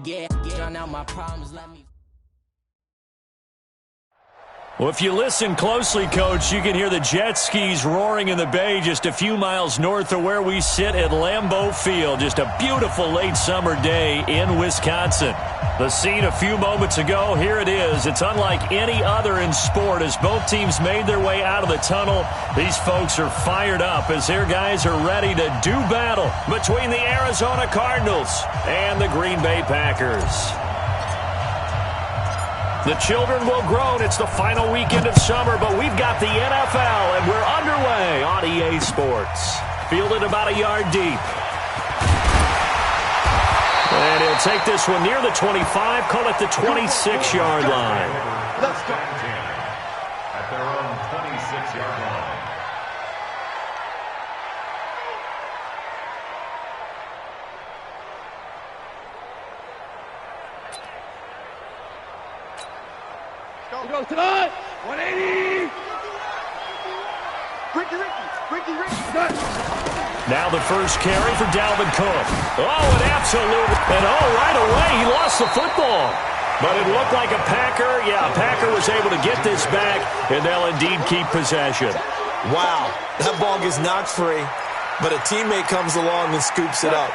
Yeah, drown out my problems, let me. Well, if you listen closely, Coach, you can hear the jet skis roaring in the bay just a few miles north of where we sit at Lambeau Field. Just a beautiful late summer day in Wisconsin. The scene a few moments ago, here it is. It's unlike any other in sport as both teams made their way out of the tunnel. These folks are fired up as their guys are ready to do battle between the Arizona Cardinals and the Green Bay Packers. The children will groan. It's the final weekend of summer, but we've got the NFL, and we're underway on EA Sports. Fielded about a yard deep. And he'll take this one near the 25, call it the 26-yard line. Let's go. At their own 26-yard line. Go tonight. 180. Ricky. Now the first carry for Dalvin Cook. Oh, an absolute. And right away, he lost the football. But it looked like a Packer. Yeah, a Packer was able to get this back, and they'll indeed keep possession. Wow, that ball gets knocked free, but a teammate comes along and scoops it up.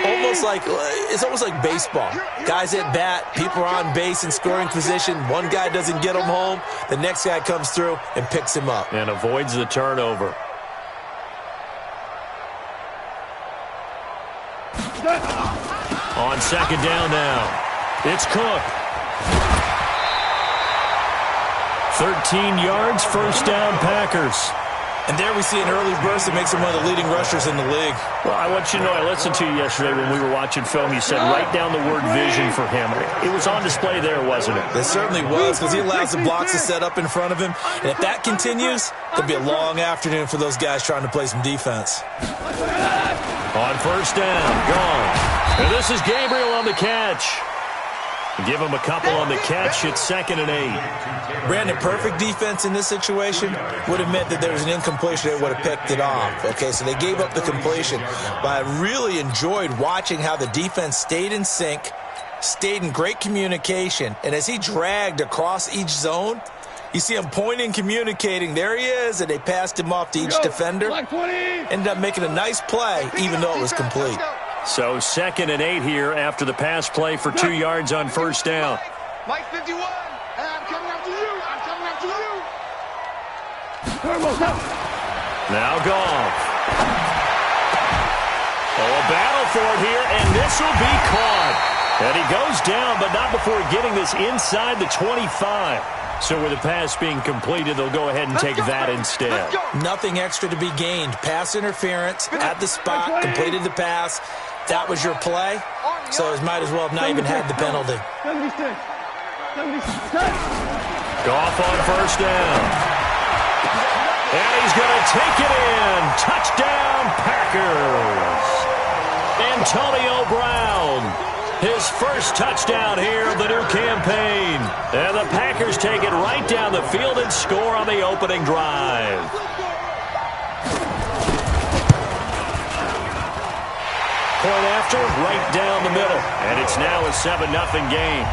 It's almost like baseball. Guys at bat, people are on base in scoring position. One guy doesn't get him home. The next guy comes through and picks him up. And avoids the turnover. On second down now, it's Cook. 13 yards, first down, Packers. And there we see an early burst that makes him one of the leading rushers in the league. Well, I want you to know, I listened to you yesterday when we were watching film. You said write down the word vision for him. It was on display there, wasn't it? It certainly was, because he allows the blocks to set up in front of him. And if that continues, it'll be a long afternoon for those guys trying to play some defense. On first down, gone. And this is Gabriel on the catch. Give him a couple on the catch. It's 2nd and 8. Brandon, perfect defense in this situation would have meant that there was an incompletion that would have picked it off. Okay, so they gave up the completion. But I really enjoyed watching how the defense stayed in sync, stayed in great communication. And as he dragged across each zone, you see him pointing, communicating. There he is, and they passed him off to each defender. Ended up making a nice play, even though it was complete. So 2nd and 8 here after the pass play for 2 yards on first down. Mike 51. I'm coming after you. Now Goff. Oh, a battle for it here, and this will be caught. And he goes down, but not before getting this inside the 25. So with the pass being completed, they'll go ahead and take that instead. Nothing extra to be gained. Pass interference at the spot, completed the pass. That was your play, so it might as well have not even had the penalty. Goff on first down. And he's going to take it in. Touchdown, Packers. Antonio Brown. His first touchdown here of the new campaign. And the Packers take it right down the field and score on the opening drive. Point after, right down the middle. And it's now a 7-0 game.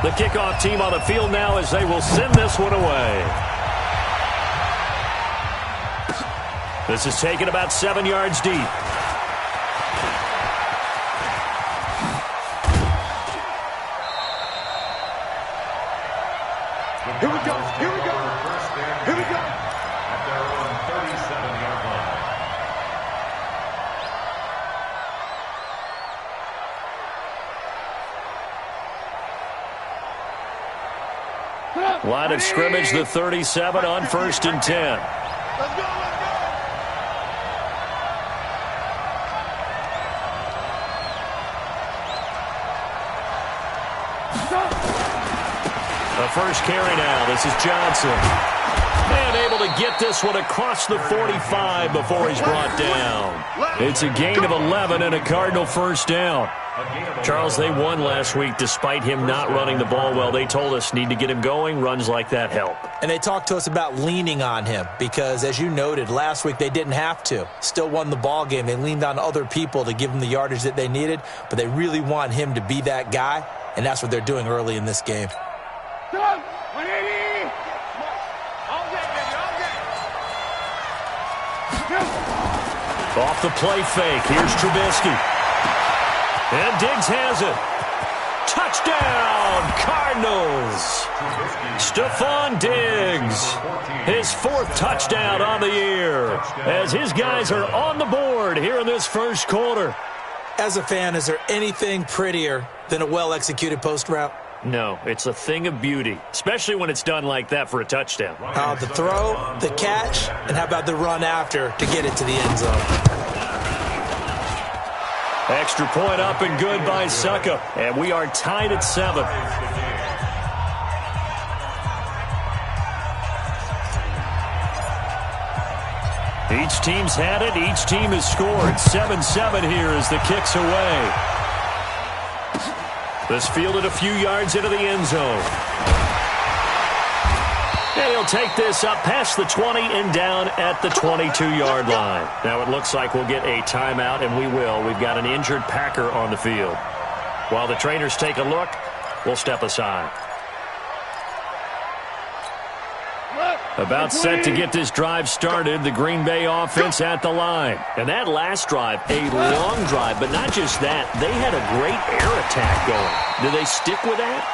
The kickoff team on the field now as they will send this one away. This is taken about 7 yards deep. Here we go. At their own 37-yard line. Line of scrimmage, the 37 on 1st and 10. Let's go. The first carry now. This is Johnson. And able to get get this one across the 45 before he's brought down. It's a gain of 11 and a Cardinal first down. Charles, they won last week despite him not running the ball well. They told us need to get him going. Runs like that help. And they talked to us about leaning on him because, as you noted, last week they didn't have to. Still won the ball game. They leaned on other people to give them the yardage that they needed, but they really want him to be that guy, and that's what they're doing early in this game. Off the play fake. Here's Trubisky. And Diggs has it. Touchdown, Cardinals. Stephon Diggs, his 4th touchdown on the year, as his guys are on the board here in this first quarter. As a fan, is there anything prettier than a well-executed post route? No, it's a thing of beauty, especially when it's done like that for a touchdown. The throw, the catch, and how about the run after to get it to the end zone? Extra point up and good by Succa, and we are tied at 7. Each team's had it. Each team has scored. 7-7 here as the kick's away. This fielded a few yards into the end zone. And he'll take this up past the 20 and down at the 22-yard line. Now it looks like we'll get a timeout, and we will. We've got an injured Packer on the field. While the trainers take a look, we'll step aside. About set to get this drive started, the Green Bay offense at the line. And that last drive, a long drive, but not just that. They had a great air attack going. Do they stick with that?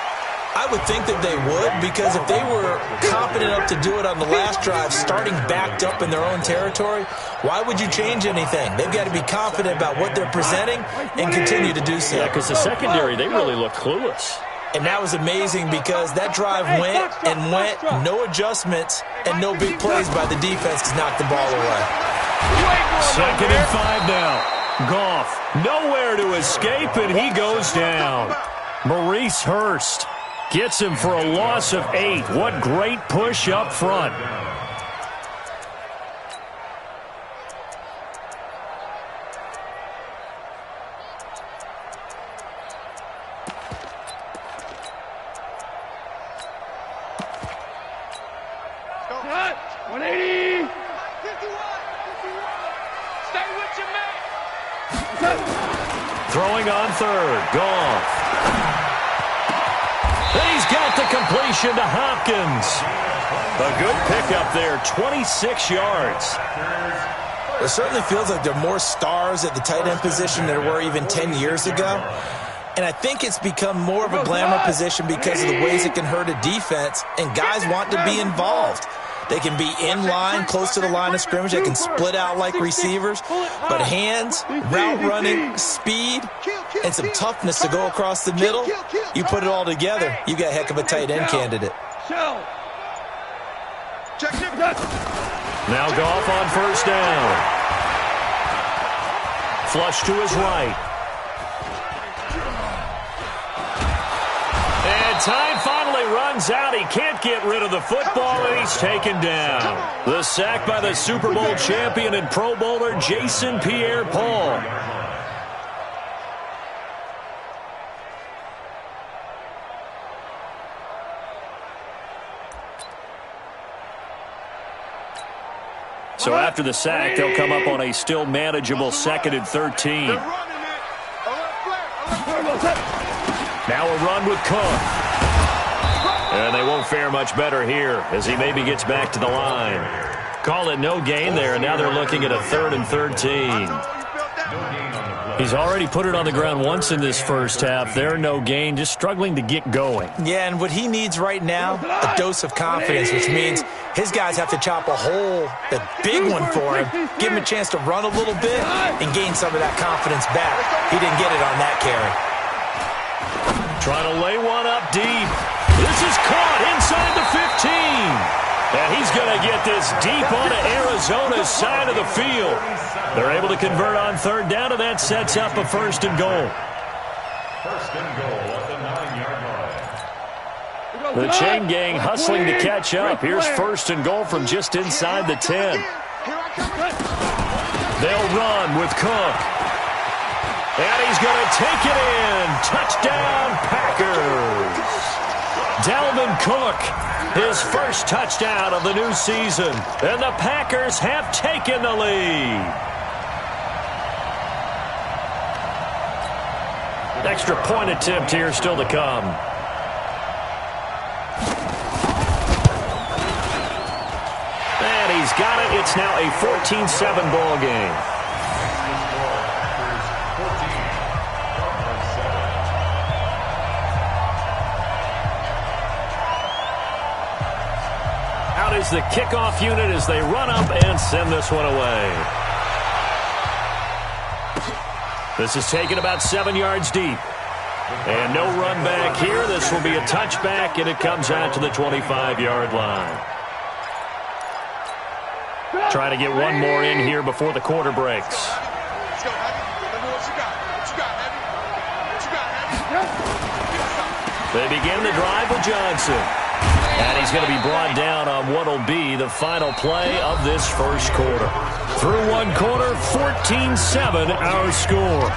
I would think that they would, because if they were confident enough to do it on the last drive, starting backed up in their own territory, why would you change anything? They've got to be confident about what they're presenting and continue to do so. Yeah, because the secondary, they really look clueless. And that was amazing because that drive went and went, no adjustments, and no big plays by the defense to knock the ball away. 2nd and 5 now. Goff, nowhere to escape, and he goes down. Maurice Hurst gets him for a loss of 8. What great push up front. Throwing on 3rd. Goff. And he's got the completion to Hopkins. A good pickup there, 26 yards. It certainly feels like there are more stars at the tight end position than there were even 10 years ago. And I think it's become more of a glamour position because of the ways it can hurt a defense, and guys want to be involved. They can be in line, close to the line of scrimmage. They can split out like receivers. But hands, route running, speed, and some toughness to go across the middle, you put it all together, you got a heck of a tight end candidate. Now Goff on 1st down. Flush to his right. And time finally runs out. He can't get rid of the football, and he's taken down. The sack by the Super Bowl champion and Pro Bowler Jason Pierre-Paul. So after the sack, they'll come up on a still manageable 2nd and 13. Now a run with Cook. And they won't fare much better here as he maybe gets back to the line. Call it no gain there, and now they're looking at a 3rd and 13. He's already put it on the ground once in this first half. They're no gain, just struggling to get going. Yeah, and what he needs right now, a dose of confidence, which means his guys have to chop a hole, a big one for him, give him a chance to run a little bit and gain some of that confidence back. He didn't get it on that carry. Trying to lay one up deep. This is caught inside the 15. And he's going to get this deep onto Arizona's side of the field. They're able to convert on 3rd down, and that sets up a 1st and goal. 1st and goal at the 9-yard The chain gang hustling to catch up. Here's first and goal from just inside the 10. They'll run with Cook. And he's going to take it in. Touchdown, Packers. Dalvin Cook, his first touchdown of the new season. And the Packers have taken the lead. Extra point attempt here still to come. And he's got it. It's now a 14-7 ball game. Out is the kickoff unit as they run up and send this one away. This is taken about 7 yards deep. And no run back here. This will be a touchback, and it comes out to the 25-yard line. Trying to get one more in here before the quarter breaks. They begin the drive with Johnson. And he's going to be brought down on what will be the final play of this first quarter. Through one quarter, 14-7 our score.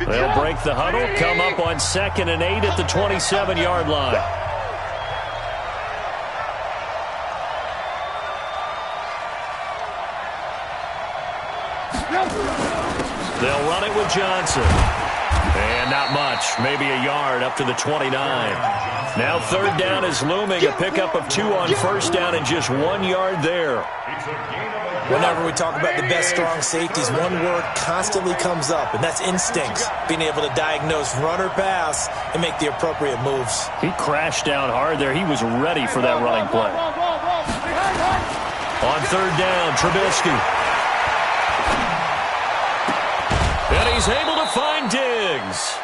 They'll break the huddle, come up on 2nd and 8 at the 27-yard line. They'll run it with Johnson. And not much, maybe a yard up to the 29. Now 3rd down is looming, a pickup of 2 on 1st down and just 1 yard there. Whenever we talk about the best strong safeties, one word constantly comes up, and that's instincts. Being able to diagnose run or pass and make the appropriate moves. He crashed down hard there. He was ready for that running play. On 3rd down, Trubisky. And he's able to find Diggs.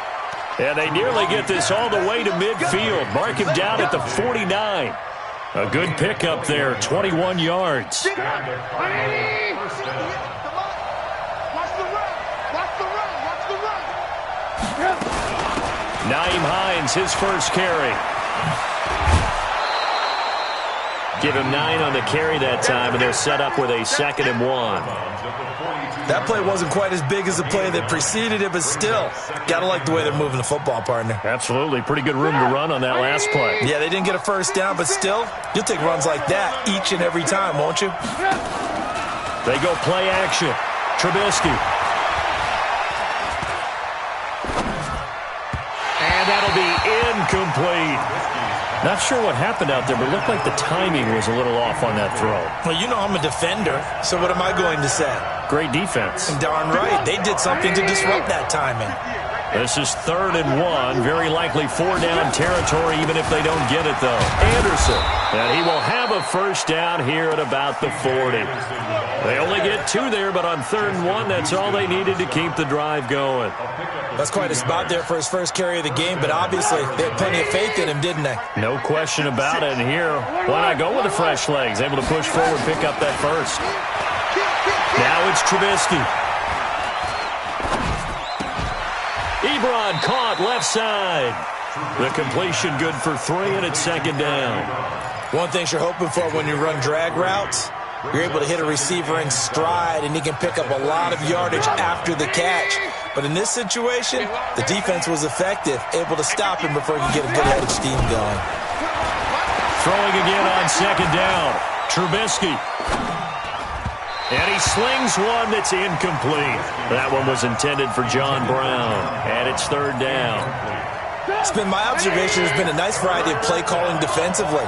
And they nearly get this all the way to midfield. Mark him down at the 49. A good pickup there, 21 yards. Nyheim Hines, his first carry. Give him 9 on the carry that time, and they're set up with a 2nd and 1. That play wasn't quite as big as the play that preceded it, but still, got to like the way they're moving the football, partner. Absolutely. Pretty good room to run on that last play. Yeah, they didn't get a 1st down, but still, you'll take runs like that each and every time, won't you? They go play action. Trubisky. And that'll be incomplete. Not sure what happened out there, but it looked like the timing was a little off on that throw. Well, you know I'm a defender, so what am I going to say? Great defense. Darn right. They did something to disrupt that timing. This is 3rd and 1. Very likely 4-down territory, even if they don't get it, though. Anderson. And he will have a 1st down here at about the 40. They only get 2 there, but on 3rd and 1, that's all they needed to keep the drive going. That's quite a spot there for his first carry of the game, but obviously they had plenty of faith in him, didn't they? No question about it. And here, why not go with the fresh legs? Able to push forward, pick up that first. Now it's Trubisky. Ebron caught left side. The completion good for 3, and it's 2nd down. One thing you're hoping for when you run drag routes, you're able to hit a receiver in stride, and he can pick up a lot of yardage after the catch. But in this situation, the defense was effective, able to stop him before he could get a good head of steam going. Throwing again on 2nd down. Trubisky. And he slings one that's incomplete. That one was intended for John Brown. And it's 3rd down. It's been my observation there's been a nice variety of play calling defensively.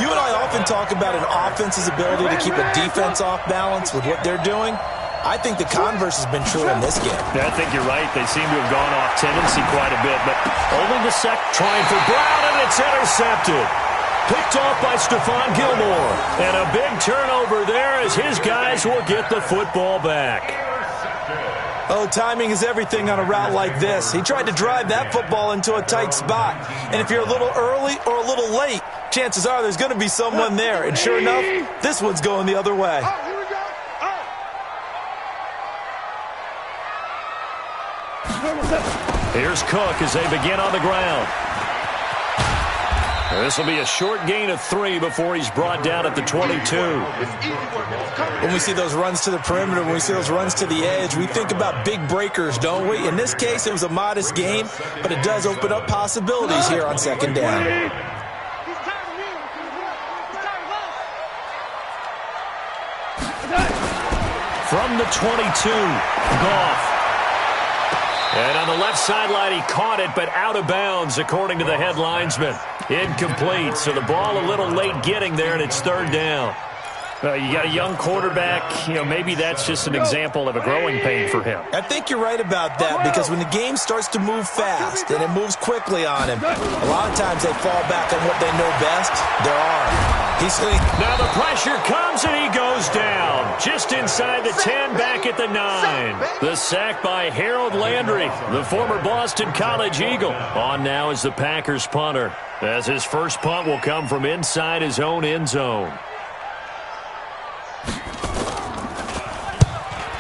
You and I often talk about an offense's ability to keep a defense off balance with what they're doing. I think the converse has been true in this game. Yeah, I think you're right. They seem to have gone off tendency quite a bit, but only the trying for Brown, and it's intercepted. Picked off by Stephon Gilmore. And a big turnover there as his guys will get the football back. Oh, timing is everything on a route like this. He tried to drive that football into a tight spot. And if you're a little early or a little late, chances are there's going to be someone there. And sure enough, this one's going the other way. Here's Cook as they begin on the ground. This will be a short gain of 3 before he's brought down at the 22. When we see those runs to the perimeter, when we see those runs to the edge, we think about big breakers, don't we? In this case, it was a modest gain, but it does open up possibilities here on second down. From the 22, Goff. And on the left sideline, he caught it, but out of bounds, according to the head linesman. Incomplete, so the ball a little late getting there, and it's third down. You got a young quarterback. Maybe that's just an example of a growing pain for him. I think you're right about that, because when the game starts to move fast and it moves quickly on him, a lot of times they fall back on what they know best, their arm. Now the pressure comes, and he goes down. Just inside the 10, back at the 9. The sack by Harold Landry, the former Boston College Eagle. On now is the Packers punter, as his first punt will come from inside his own end zone.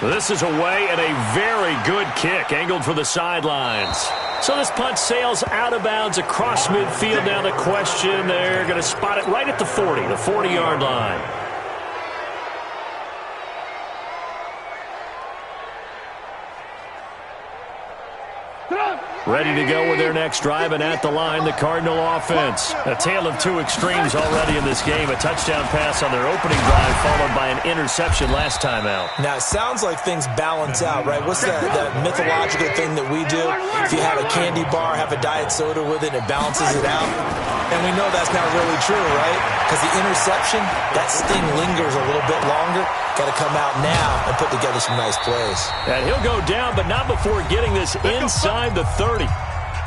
This is away, and a very good kick, angled for the sidelines. So this punt sails out of bounds across midfield. Now the question, they're going to spot it right at the 40, the 40-yard line. Ready to go with their next drive, and at the line, the Cardinal offense. A tale of two extremes already in this game. A touchdown pass on their opening drive, followed by an interception last time out. Now, it sounds like things balance out, right? What's that mythological thing that we do? If you have a candy bar, have a diet soda with it, it balances it out. And we know that's not really true, right? Because the interception, that sting lingers a little bit longer. Got to come out now and put together some nice plays. And he'll go down, but not before getting this inside the 30.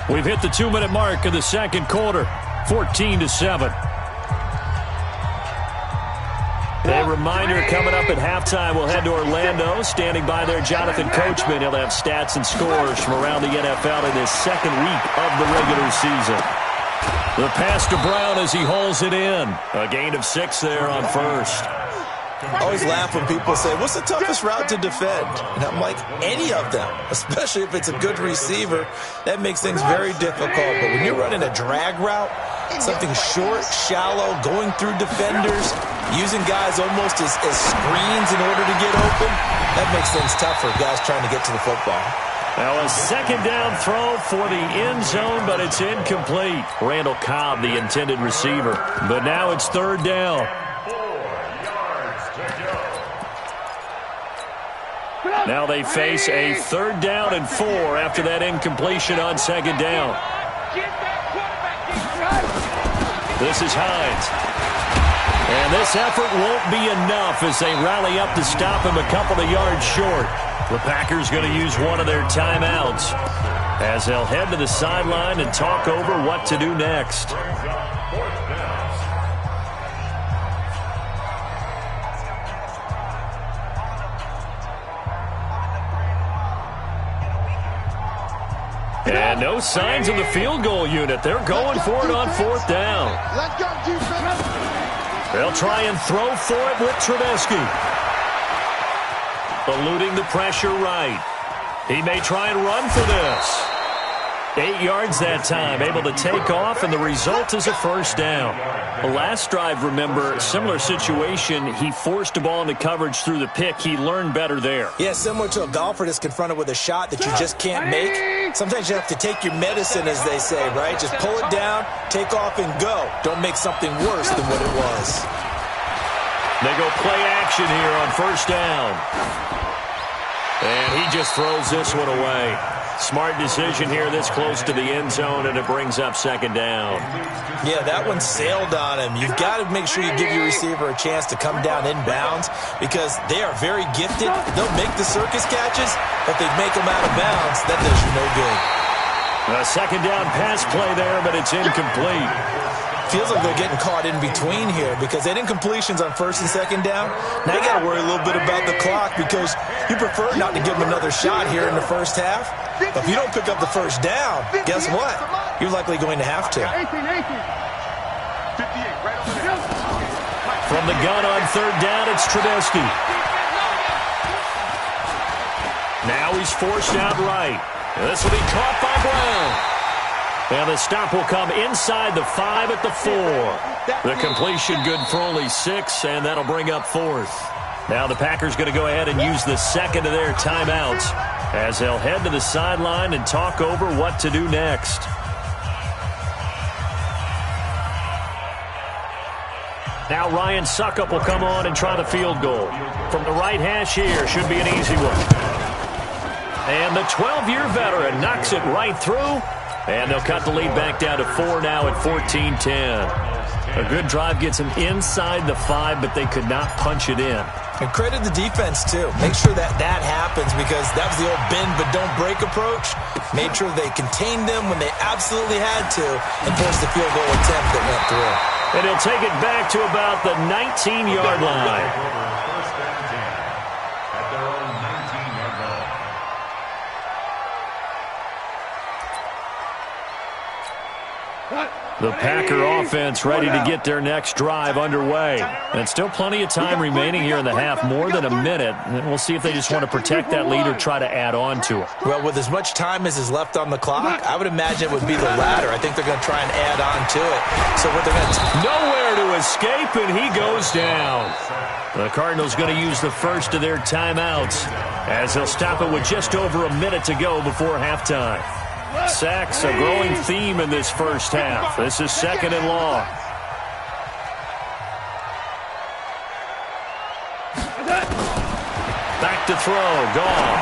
We've hit the 2-minute mark of the second quarter, 14-7. A reminder coming up at halftime, we'll head to Orlando. Standing by there, Jonathan Coachman. He'll have stats and scores from around the NFL in this second week of the regular season. The pass to Brown as he hauls it in. A gain of 6 there on first. I always laugh when people say, what's the toughest route to defend? And I'm like, any of them, especially if it's a good receiver. That makes things very difficult. But when you're running a drag route, something short, shallow, going through defenders, using guys almost as screens in order to get open, that makes things tough for guys trying to get to the football. Now a second down throw for the end zone, but it's incomplete. Randall Cobb, the intended receiver. But now it's third down. Now they face a 3rd down and 4 after that incompletion on second down. This is Hines. And this effort won't be enough as they rally up to stop him a couple of yards short. The Packers going to use one of their timeouts as they'll head to the sideline and talk over what to do next. And no signs of the field goal unit. They're going for it on 4th down. They'll try and throw for it with Trubisky. Eluding the pressure right. He may try and run for this. 8 yards that time, able to take off, and the result is a 1st down. The last drive, remember, similar situation. He forced the ball into coverage through the pick. He learned better there. Yeah, similar to a golfer that's confronted with a shot that you just can't make. Sometimes you have to take your medicine, as they say, right? Just pull it down, take off, and go. Don't make something worse than what it was. They go play action here on 1st down. And he just throws this one away. Smart decision here this close to the end zone, and it brings up 2nd down. Yeah, that one sailed on him. You've got to make sure you give your receiver a chance to come down inbounds because they are very gifted. They'll make the circus catches, but they make them out of bounds. That does you no good. A 2nd down pass play there, but it's incomplete. Feels like they're getting caught in between here because they had incompletions on 1st and 2nd down. Now you got to worry a little bit about the clock because you prefer not to give them another shot here in the first half. But if you don't pick up the 1st down, guess what? You're likely going to have to. From the gun on 3rd down, it's Trubisky. Now he's forced out right. This will be caught by Brown. And the stop will come inside the 5 at the 4. The completion good for only 6, and that'll bring up 4th. Now the Packers going to go ahead and use the second of their timeouts as they'll head to the sideline and talk over what to do next. Now Ryan Suckup will come on and try the field goal. From the right hash here, should be an easy one. And the 12-year veteran knocks it right through. And they'll cut the lead back down to 4 now at 14-10. A good drive gets them inside the 5, but they could not punch it in. And credit the defense, too. Make sure that happens because that was the old bend but don't break approach. Made sure they contained them when they absolutely had to and forced the field goal attempt that went through. And he'll take it back to about the 19-yard line. First and 10 at their own 19-yard line. The Packer offense ready to get their next drive underway. And still plenty of time remaining here in the half, more than a minute. And we'll see if they just want to protect that lead or try to add on to it. Well, with as much time as is left on the clock, I would imagine it would be the latter. I think they're going to try and add on to it. So what they're going to nowhere to escape, and he goes down. The Cardinals going to use the first of their timeouts as they'll stop it with just over a minute to go before halftime. Sacks, a growing theme in this first half. This is 2nd and long. Back to throw, Goff.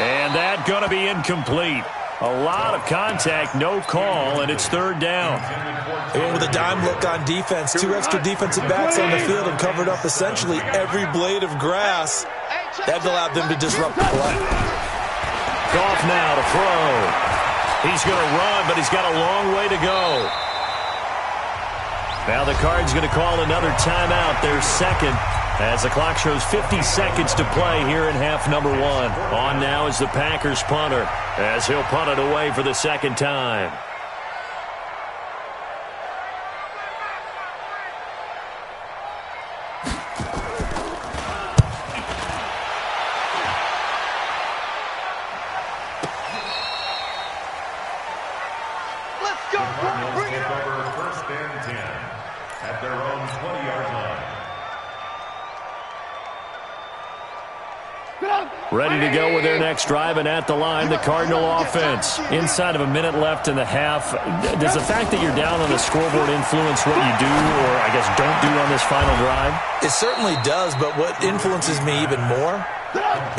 And that going to be incomplete. A lot of contact, no call, and it's 3rd down. And with a dime look on defense, 2 extra defensive backs on the field and covered up essentially every blade of grass. That allowed them to disrupt the play. Goff now to throw. He's going to run, but he's got a long way to go. Now the Cards going to call another timeout, their second, as the clock shows 50 seconds to play here in half number 1. On now is the Packers punter, as he'll punt it away for the second time. Ready to go with their next drive, and at the line, the Cardinal offense. Inside of a minute left in the half, does the fact that you're down on the scoreboard influence what you do, or I guess don't do on this final drive? It certainly does, but what influences me even more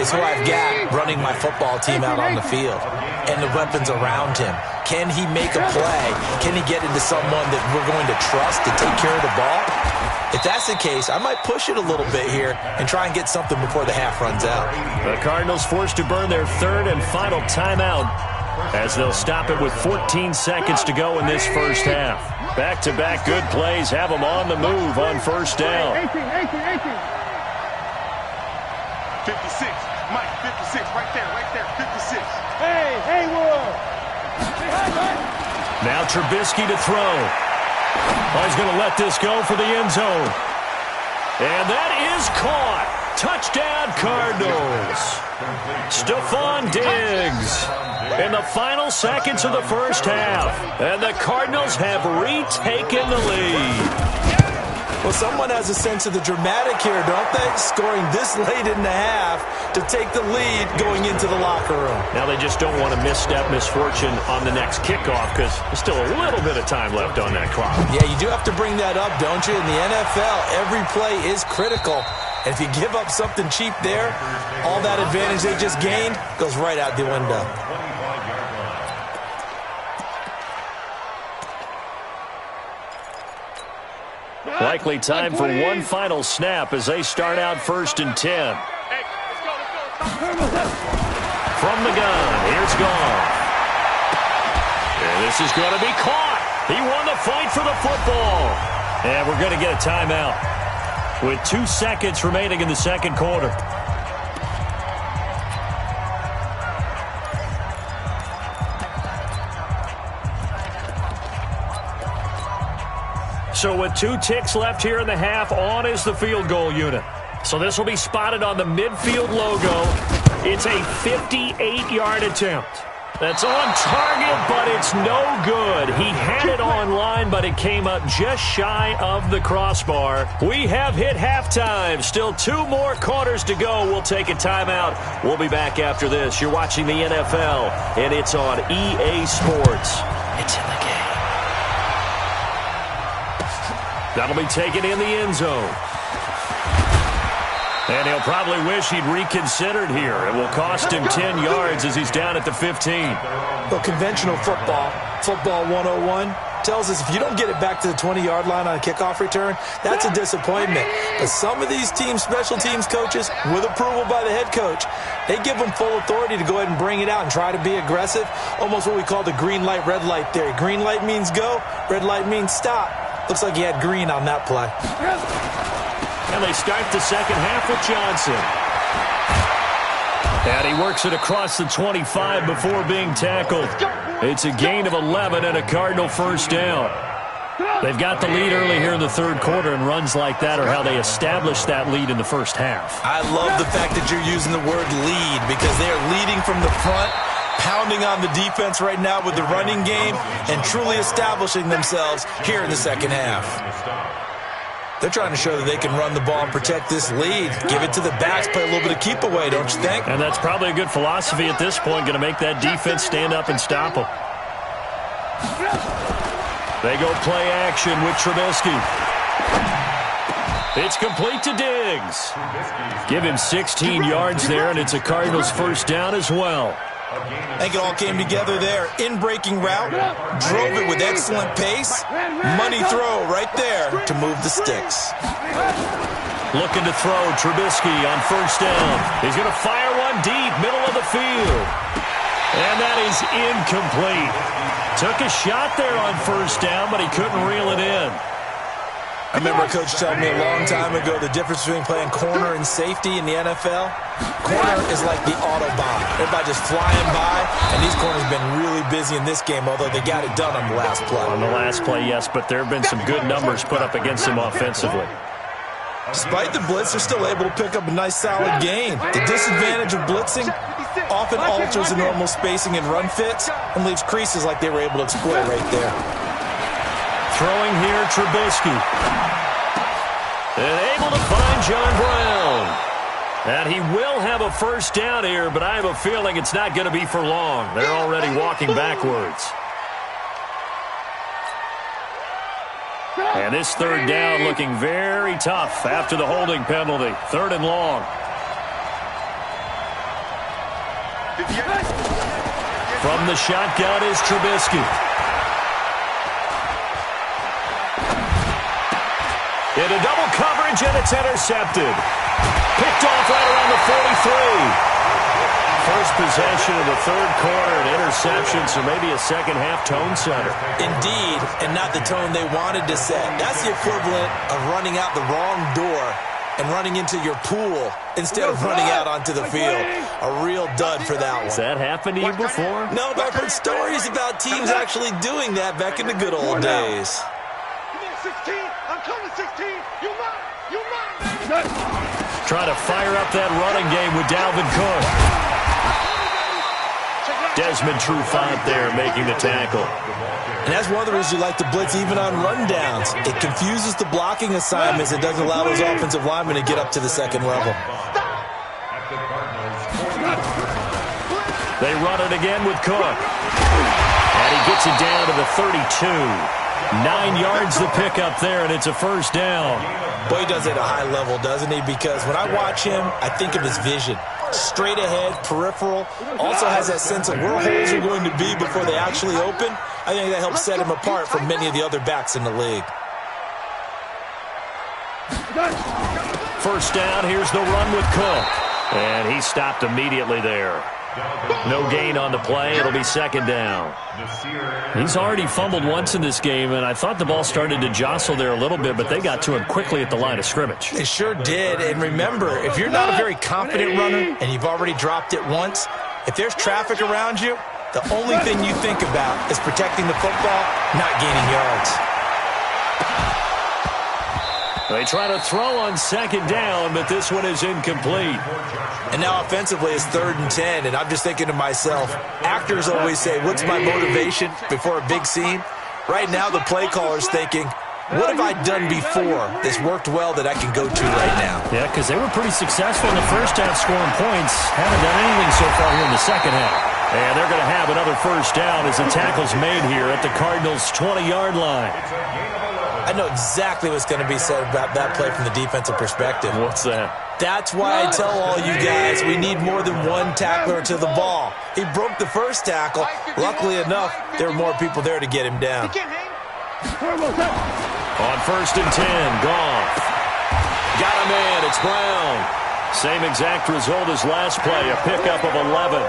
is who I've got running my football team out on the field and the weapons around him. Can he make a play? Can he get into someone that we're going to trust to take care of the ball? If that's the case, I might push it a little bit here and try and get something before the half runs out. The Cardinals forced to burn their 3rd and final timeout as they'll stop it with 14 seconds to go in this first half. Back-to-back good plays have them on the move on first down. 56, Mike, 56, right there, 56. Hey, Will. Now Trubisky to throw. Oh, he's going to let this go for the end zone. And that is caught. Touchdown, Cardinals. Stephon Diggs in the final seconds of the first half. And the Cardinals have retaken the lead. Well, someone has a sense of the dramatic here, don't they? Scoring this late in the half to take the lead going into the locker room. Now they just don't want to misstep misfortune on the next kickoff because there's still a little bit of time left on that clock. Yeah, you do have to bring that up, don't you? In the NFL, every play is critical. And if you give up something cheap there, all that advantage they just gained goes right out the window. Likely time for one final snap as they start out 1st and 10. From the gun, here's Goff. And this is going to be caught. He won the fight for the football. And we're going to get a timeout with 2 seconds remaining in the second quarter. So with 2 ticks left here in the half, on is the field goal unit. So this will be spotted on the midfield logo. It's a 58-yard attempt. That's on target, but it's no good. He had it on line, but it came up just shy of the crossbar. We have hit halftime. Still 2 more quarters to go. We'll take a timeout. We'll be back after this. You're watching the NFL, and it's on EA Sports. It's in the game. That'll be taken in the end zone. And he'll probably wish he'd reconsidered here. It will cost him 10 yards as he's down at the 15. Well, conventional football 101, tells us if you don't get it back to the 20-yard line on a kickoff return, that's a disappointment. But some of these teams, special teams coaches, with approval by the head coach, they give them full authority to go ahead and bring it out and try to be aggressive, almost what we call the green light, red light theory. Green light means go, red light means stop. Looks like he had green on that play. And they start the second half with Johnson. And he works it across the 25 before being tackled. It's a gain of 11 and a Cardinal first down. They've got the lead early here in the third quarter, and runs like that are how they establish that lead in the first half. I love the fact that you're using the word lead because they are leading from the front, pounding on the defense right now with the running game, and truly establishing themselves here in the second half. They're trying to show that they can run the ball and protect this lead. Give it to the backs, play a little bit of keep away, don't you think? And that's probably a good philosophy at this point, going to make that defense stand up and stop them. They go play action with Trubisky. It's complete to Diggs. Give him 16 yards there, and it's a Cardinals first down as well. I think it all came together there. In-breaking route, drove it with excellent pace. Money throw right there to move the sticks. Looking to throw Trubisky on first down. He's going to fire one deep, middle of the field. And that is incomplete. Took a shot there on first down, but he couldn't reel it in. I remember a coach telling me a long time ago the difference between playing corner and safety in the NFL. Corner is like the Autobahn. Everybody just flying by, and these corners have been really busy in this game, although they got it done on the last play. On the last play, yes, but there have been some good numbers put up against them offensively. Despite the blitz, they're still able to pick up a nice, solid gain. The disadvantage of blitzing often alters the normal spacing and run fits and leaves creases like they were able to exploit right there. Throwing here, Trubisky. And able to find John Brown. And he will have a first down here, but I have a feeling it's not going to be for long. They're already walking backwards. And this third down looking very tough after the holding penalty. Third and long. From the shotgun is Trubisky. Into double coverage, and it's intercepted. Picked off right around the 43. First possession of the third quarter, an interception, so maybe a second-half tone setter. Indeed, and not the tone they wanted to set. That's the equivalent of running out the wrong door and running into your pool instead of running out onto the field. A real dud for that one. Has that happened to you before? No, but I've heard stories about teams actually doing that back in the good old days. 16, I'm coming 16, you mine. Trying to fire up that running game with Dalvin Cook. Desmond Trufant there making the tackle. And that's one of the reasons you like to blitz even on rundowns. It confuses the blocking assignments. It doesn't allow those offensive linemen to get up to the second level. They run it again with Cook. And he gets it down to the 32. 9 yards to pick up there, and it's a first down. Boy, he does it at a high level, doesn't he? Because when I watch him, I think of his vision. Straight ahead, peripheral. Also has that sense of where holes are going to be before they actually open. I think that helps set him apart from many of the other backs in the league. First down, here's the run with Cook. And he stopped immediately there. No gain on the play. It'll be second down. He's already fumbled once in this game, and I thought the ball started to jostle there a little bit, but they got to him quickly at the line of scrimmage. They sure did. And remember, if you're not a very confident runner and you've already dropped it once, if there's traffic around you, the only thing you think about is protecting the football, not gaining yards. They try to throw on second down, but this one is incomplete. And now offensively it's 3rd and 10, and I'm just thinking to myself, actors always say, what's my motivation before a big scene? Right now the play caller's thinking, what have I done before that's worked well that I can go to right now? Yeah, because they were pretty successful in the first half scoring points. Haven't done anything so far here in the second half. And they're going to have another first down as the tackle's made here at the Cardinals' 20-yard line. I know exactly what's going to be said about that play from the defensive perspective. What's that? That's why I tell all you guys we need more than one tackler to the ball. He broke the first tackle. Luckily enough, there were more people there to get him down. On 1st and 10, Goff. Got him in. It's Brown. Same exact result as last play, a pickup of 11.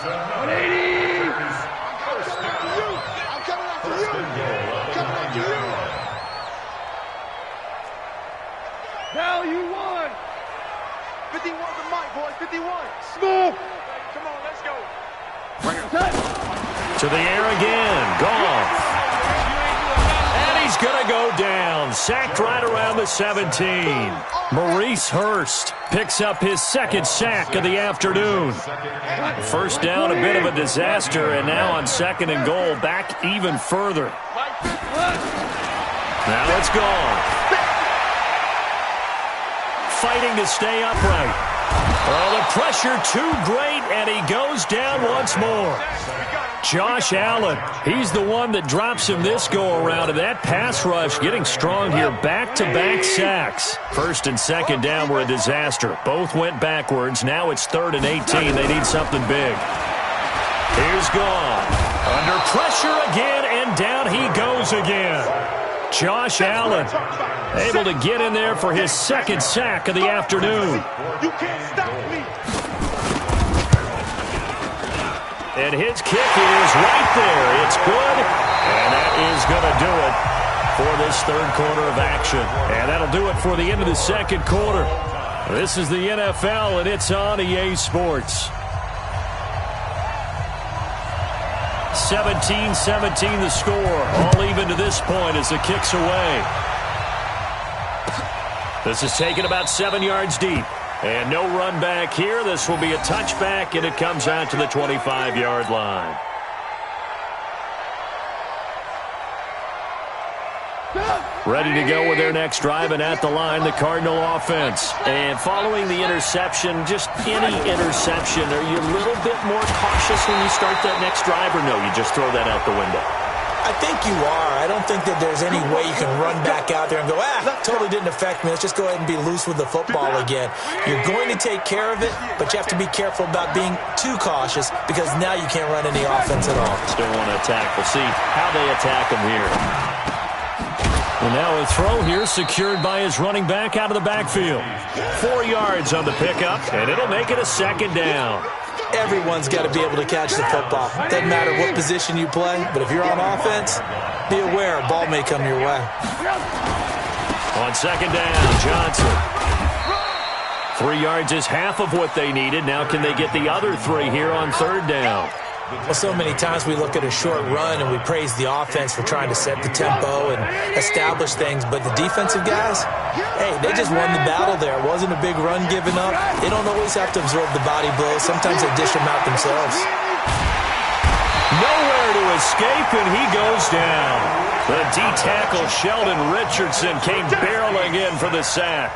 180. I'm coming after you. Coming after you. Now you won. 51 the mic, boys. 51. Smooth. Come on, let's go. To the air again. Goff. And he's going to go down. Sacked right around the 17. Maurice Hurst picks up his 2nd sack of the afternoon. First down, a bit of a disaster, and now on 2nd and goal, back even further. Now it's Goff. Fighting to stay upright. Oh, the pressure too great, and he goes down once more. Josh Allen, he's the one that drops him this go-around, and that pass rush getting strong here. Back-to-back sacks. 1st and 2nd down were a disaster. Both went backwards. Now it's 3rd and 18. They need something big. Here's Goff. Under pressure again, and down he goes again. Josh Allen able to get in there for his 2nd sack of the afternoon. You can't stop me. And his kick is right there. It's good, and that is going to do it for this 3rd quarter of action. And that'll do it for the end of the 2nd quarter. This is the NFL, and it's on EA Sports. 17-17 the score. All even to this point as the kick's away. This is taken about 7 yards deep. And no run back here. This will be a touchback, and it comes out to the 25-yard line. Ready to go with their next drive, and at the line, the Cardinal offense. And following the interception, just any interception, are you a little bit more cautious when you start that next drive, or no, you just throw that out the window? I think you are. I don't think that there's any way you can run back out there and go, totally didn't affect me. Let's just go ahead and be loose with the football again. You're going to take care of it, but you have to be careful about being too cautious because now you can't run any offense at all. Still want to attack. We'll see how they attack him here. And now a throw here secured by his running back out of the backfield. 4 yards on the pickup, and it'll make it a 2nd down. Everyone's got to be able to catch the football. Doesn't matter what position you play, but if you're on offense, be aware a ball may come your way. On 2nd down, Johnson. 3 yards is half of what they needed. Now can they get the other 3 here on 3rd down? Well, so many times we look at a short run and we praise the offense for trying to set the tempo and establish things, but the defensive guys, hey, they just won the battle there. It wasn't a big run given up. They don't always have to absorb the body blows. Sometimes they dish them out themselves. Nowhere to escape, and he goes down. The D-tackle Sheldon Richardson came barreling in for the sack.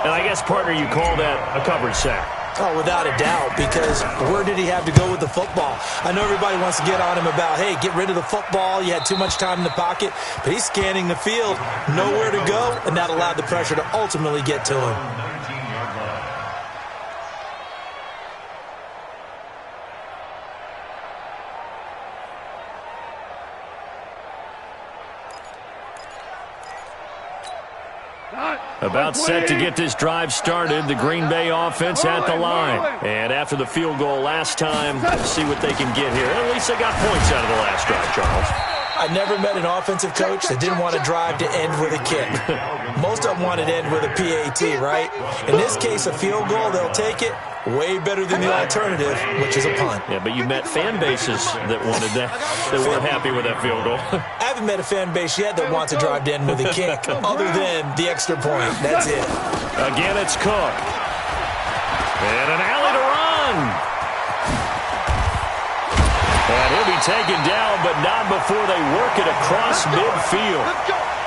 And I guess, partner, you call that a covered sack. Oh, without a doubt, because where did he have to go with the football? I know everybody wants to get on him about, hey, get rid of the football. You had too much time in the pocket. But he's scanning the field, nowhere to go, and that allowed the pressure to ultimately get to him. About set to get this drive started, the Green Bay offense at the line. And after the field goal last time, see what they can get here. At least they got points out of the last drive, Charles. I never met an offensive coach that didn't want to drive to end with a kick. Most of them wanted to end with a PAT, right? In this case, a field goal, they'll take it. Way better than the alternative, which is a punt. Yeah, but you met fan bases that wanted that, that weren't happy with that field goal. I haven't met a fan base yet that wants to drive to end with a kick, other than the extra point. That's it. Again, it's Cook. And an alley to run. And he'll be taken down, but not before they work it across midfield.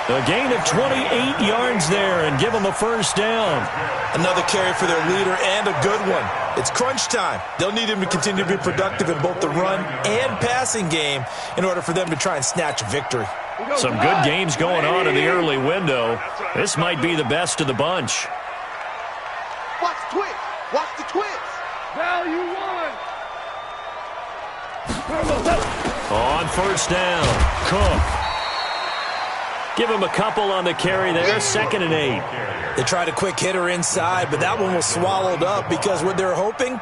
A gain of 28 yards there and give them a first down. Another carry for their leader and a good one. It's crunch time. They'll need him to continue to be productive in both the run and passing game in order for them to try and snatch a victory. Some good games going on in the early window. This might be the best of the bunch. Watch the twist. Watch the twist. Value one. On first down, Cook. Give him a couple on the carry there, 2nd and 8. They tried a quick hitter inside, but that one was swallowed up because what they're hoping,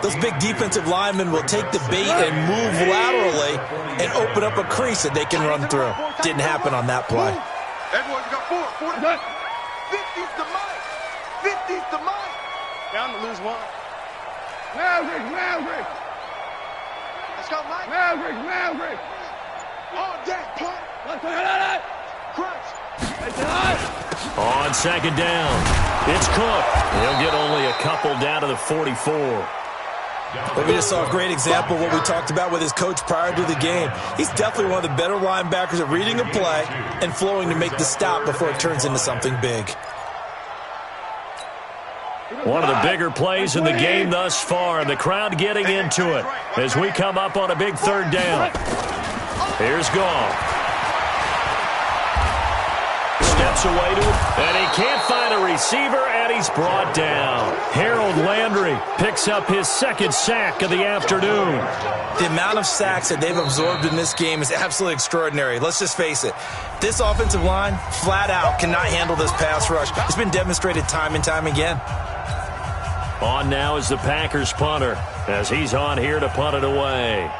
those big defensive linemen will take the bait and move laterally and open up a crease that they can run through. Didn't happen on that play. Everyone's got 4. 50's the mic. 50's the mic. Down to lose one. Maverick. Let's go, Mike. Maverick. All day, punt. Crunch. On 2nd down, it's Cook. He'll get only a couple down to the 44. Well, we just saw a great example of what we talked about with his coach prior to the game. He's definitely one of the better linebackers at reading a play and flowing to make the stop before it turns into something big. One of the bigger plays in the game thus far. The crowd getting into it as we come up on a big 3rd down. Here's Goff. Steps away to him, and he can't find a receiver, and he's brought down. Harold Landry picks up his 2nd sack of the afternoon. The amount of sacks that they've absorbed in this game is absolutely extraordinary. Let's just face it. This offensive line, flat out, cannot handle this pass rush. It's been demonstrated time and time again. On now is the Packers punter, as he's on here to punt it away.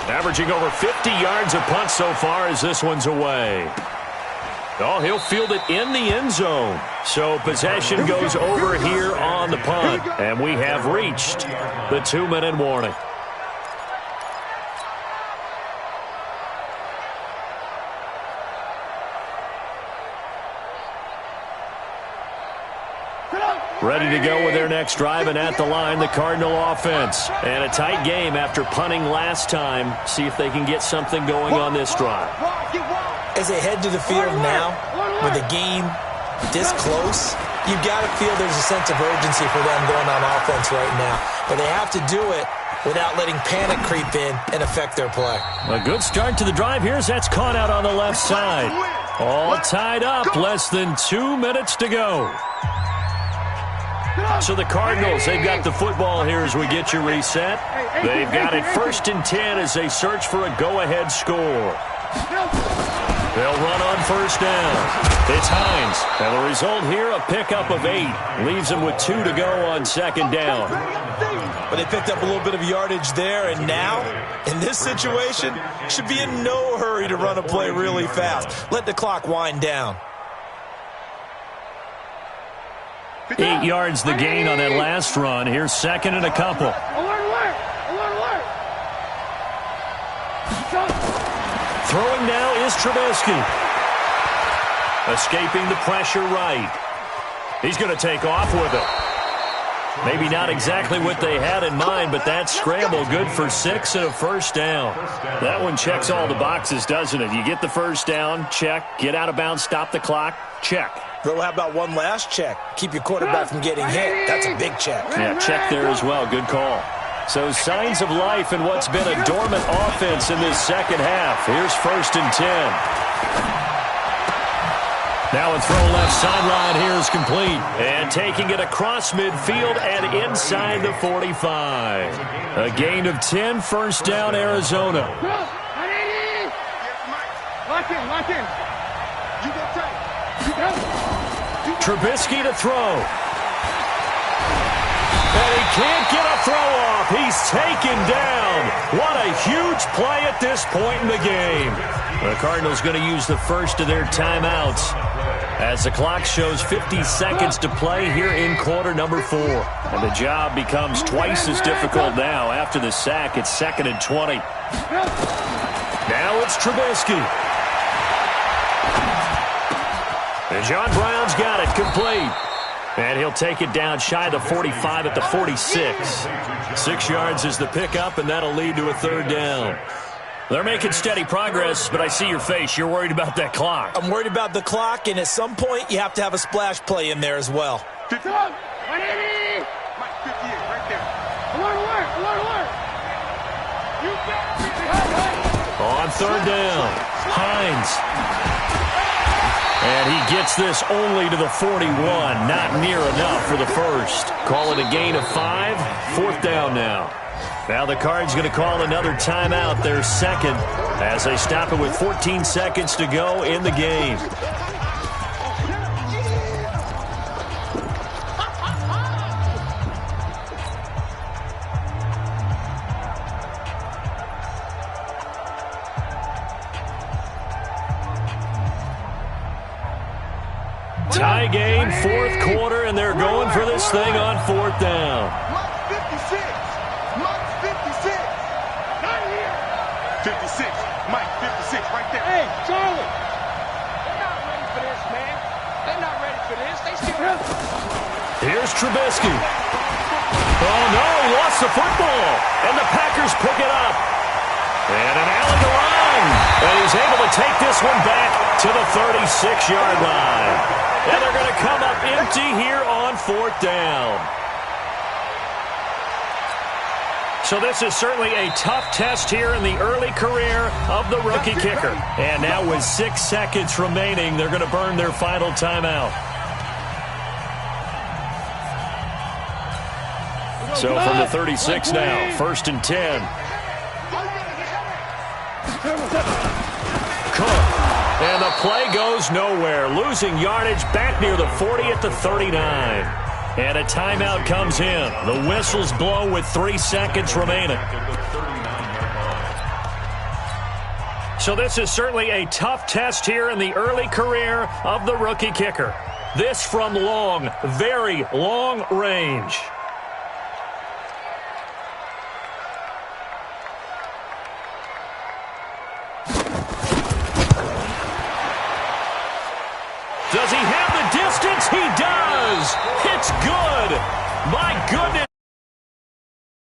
Averaging over 50 yards a punt so far as this one's away. Oh, he'll field it in the end zone. So possession goes over here on the punt. And we have reached the 2-minute warning. Ready to go with their next drive, and at the line, the Cardinal offense. And a tight game after punting last time. See if they can get something going on this drive. As they head to the field now, with the game this close, you've got to feel there's a sense of urgency for them going on offense right now. But they have to do it without letting panic creep in and affect their play. A good start to the drive here as that's caught out on the left side. All tied up, less than 2 minutes to go. So the Cardinals, they've got the football here as we get you reset. They've got it 1st and 10 as they search for a go-ahead score. They'll run on 1st down. It's Hines. And the result here, a pickup of 8. Leaves them with 2 to go on 2nd down. But they picked up a little bit of yardage there, and now, in this situation, should be in no hurry to run a play really fast. Let the clock wind down. 8 yards the gain on that last run. Here's 2nd and a couple. Throwing now is Trubisky. Escaping the pressure right. He's going to take off with it. Maybe not exactly what they had in mind, but that scramble good for 6 and a 1st down. That one checks all the boxes, doesn't it? You get the 1st down, check. Get out of bounds, stop the clock, check. Well, how about one last check? Keep your quarterback from getting hit. That's a big check. Yeah, check there as well. Good call. So signs of life in what's been a dormant offense in this 2nd half. Here's 1st and 10. Now a throw left sideline here is complete. And taking it across midfield and inside the 45. A gain of 10, 1st down, Arizona. Lock in. You go tight. Trubisky to throw. And he can't get a throw off. He's taken down. What a huge play at this point in the game. The Cardinals going to use the first of their timeouts as the clock shows 50 seconds to play here in quarter number 4. And the job becomes twice as difficult now after the sack. It's 2nd and 20. Now it's Trubisky. And John Brown's got it complete. And he'll take it down shy of the 45 at the 46. 6 yards is the pickup, and that'll lead to a 3rd down. They're making steady progress, but I see your face. You're worried about that clock. I'm worried about the clock, and at some point, you have to have a splash play in there as well. 50. 180. Mike, 58, right there. Alert. You got On 3rd down, Hines. And he gets this only to the 41. Not near enough for the first. Call it a gain of 5. 4th down now. Now the Cards going to call another timeout, their second, as they stop it with 14 seconds to go in the game. Tie game, 4th quarter, and they're going for this thing on 4th down. Mike 56. Mike 56. Not here. 56. Mike 56 right there. Hey, Charlie. They're not ready for this, man. They're not ready for this. They still. Here's Trubisky. Oh, no, he lost the football. And the Packers pick it up. And an alley to run. And he's able to take this one back to the 36-yard line. And they're going to come up empty here on 4th down. So this is certainly a tough test here in the early career of the rookie kicker. And now with 6 seconds remaining, they're going to burn their final timeout. So from the 36 now, 1st and 10. Cook. And the play goes nowhere. Losing yardage back near the 40 at the 39. And a timeout comes in. The whistles blow with 3 seconds remaining. So this is certainly a tough test here in the early career of the rookie kicker. This from long, very long range. Does he have the distance? He